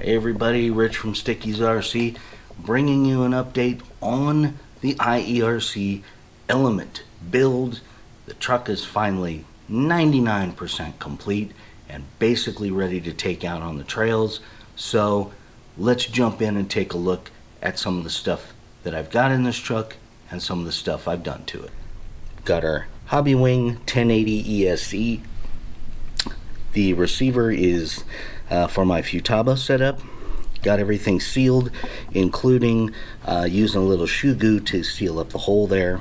Hey everybody, Rich from Stickies RC, bringing you an update on the IERC Element build. The truck is finally 99% complete and basically ready to take out on the trails. So let's jump in and take a look at some of the stuff that I've got in this truck and some of the stuff I've done to it. Got our Hobby Wing 1080 ESC. The receiver is for my Futaba setup. Got everything sealed, including using a little shoe goo to seal up the hole there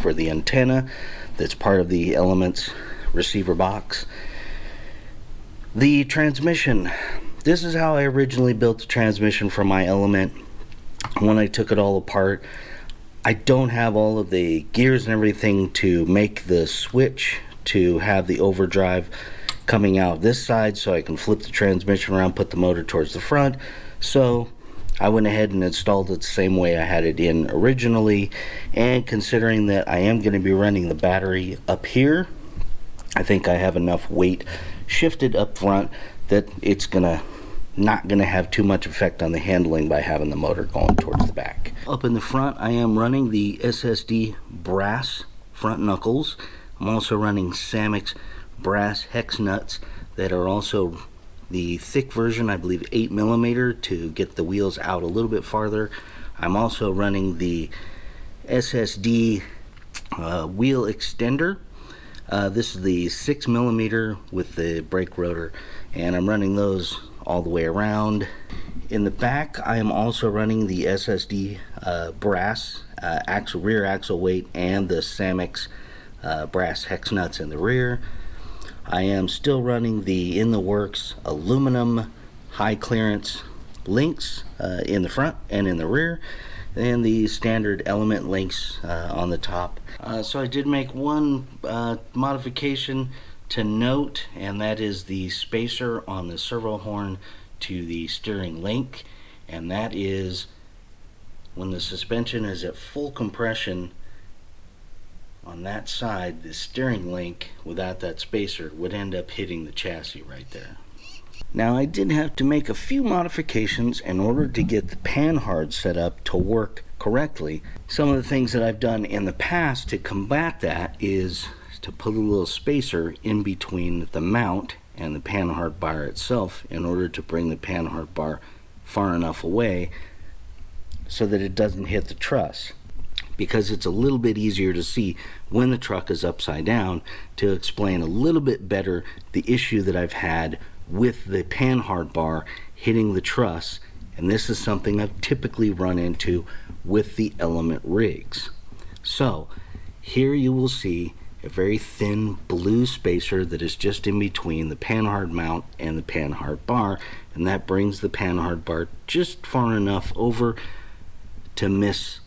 for the antenna that's part of the Element's receiver box. The transmission. This is how I originally built the transmission for my Element. When I took it all apart, I don't have all of the gears and everything to make the switch to have the overdrive coming out this side, so I can flip the transmission around, put the motor towards the front. So I went ahead and installed it the same way I had it in originally, and considering that I am going to be running the battery up here, I think I have enough weight shifted up front that it's not gonna have too much effect on the handling by having the motor going towards the back. Up in the front, I am running the SSD brass front knuckles. I'm also running Samix brass hex nuts that are also the thick version, I believe 8mm, to get the wheels out a little bit farther. I'm also running the SSD wheel extender. This is the 6mm with the brake rotor, and I'm running those all the way around. In the back, I am also running the SSD brass rear axle weight and the Samix brass hex nuts in the rear. I am still running the in the works aluminum high clearance links in the front and in the rear, and the standard Element links on the top. So I did make one modification to note, and that is the spacer on the servo horn to the steering link, and that is when the suspension is at full compression on that side, the steering link without that spacer would end up hitting the chassis right there. Now, I did have to make a few modifications in order to get the panhard set up to work correctly. Some of the things that I've done in the past to combat that is to put a little spacer in between the mount and the panhard bar itself in order to bring the panhard bar far enough away so that it doesn't hit the truss, because it's a little bit easier to see when the truck is upside down, to explain a little bit better the issue that I've had with the panhard bar hitting the truss. And this is something I've typically run into with the Element rigs. So here you will see a very thin blue spacer that is just in between the panhard mount and the panhard bar, and that brings the panhard bar just far enough over to miss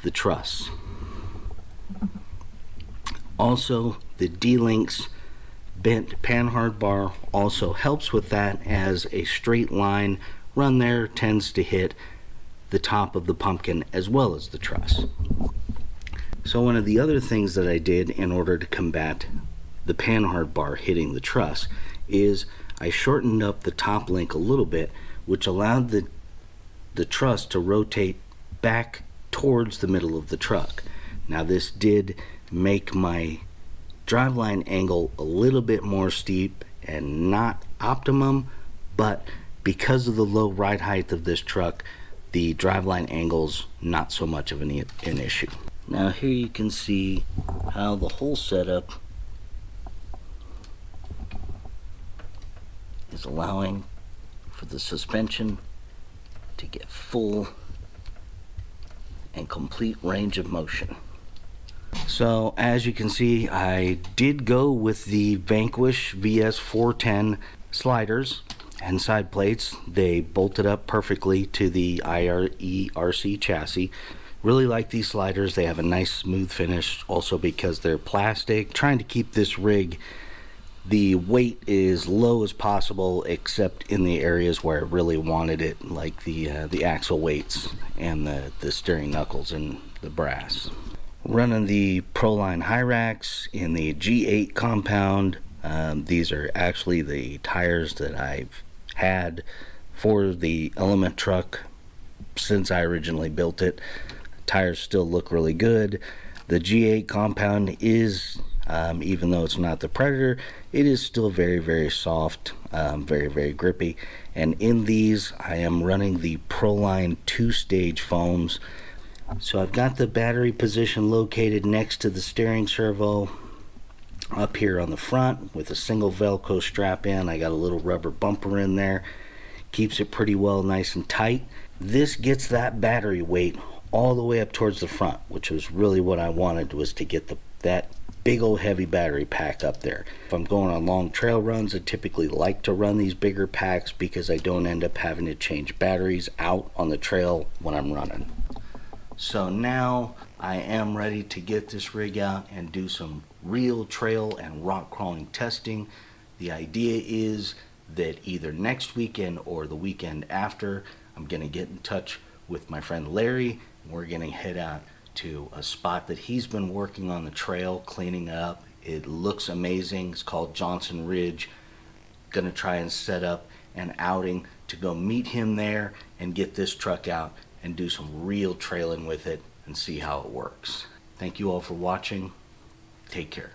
the truss. Also, the D-Links bent panhard bar also helps with that, as a straight line run there tends to hit the top of the pumpkin as well as the truss. So one of the other things that I did in order to combat the panhard bar hitting the truss is I shortened up the top link a little bit, which allowed the truss to rotate back towards the middle of the truck. Now, this did make my driveline angle a little bit more steep and not optimum, but because of the low ride height of this truck, the driveline angle's not so much of an issue. Now here you can see how the whole setup is allowing for the suspension to get full and complete range of motion. So as you can see, I did go with the Vanquish VS410 sliders and side plates. They bolted up perfectly to the IREC chassis. Really like these sliders. They have a nice smooth finish, also because they're plastic. Trying to keep this rig, the weight as low as possible, except in the areas where I really wanted it, like the axle weights and the steering knuckles and the brass. Running the Proline high racks in the G8 compound. These are actually the tires that I've had for the Element truck since I originally built it. Tires still look really good. The G8 compound is, even though it's not the Predator, it is still very, very soft, very, very grippy. And in these, I am running the Proline 2-stage foams. So I've got the battery position located next to the steering servo up here on the front with a single Velcro strap in. I got a little rubber bumper in there. Keeps it pretty well nice and tight. This gets that battery weight all the way up towards the front, which was really what I wanted, was to get that big old heavy battery pack up there. If I'm going on long trail runs, I typically like to run these bigger packs because I don't end up having to change batteries out on the trail when I'm running. So now I am ready to get this rig out and do some real trail and rock crawling testing. The idea is that either next weekend or the weekend after, I'm going to get in touch with my friend Larry. We're going to head out to a spot that he's been working on the trail, cleaning up. It looks amazing. It's called Johnson Ridge. Going to try and set up an outing to go meet him there and get this truck out and do some real trailing with it and see how it works. Thank you all for watching. Take care.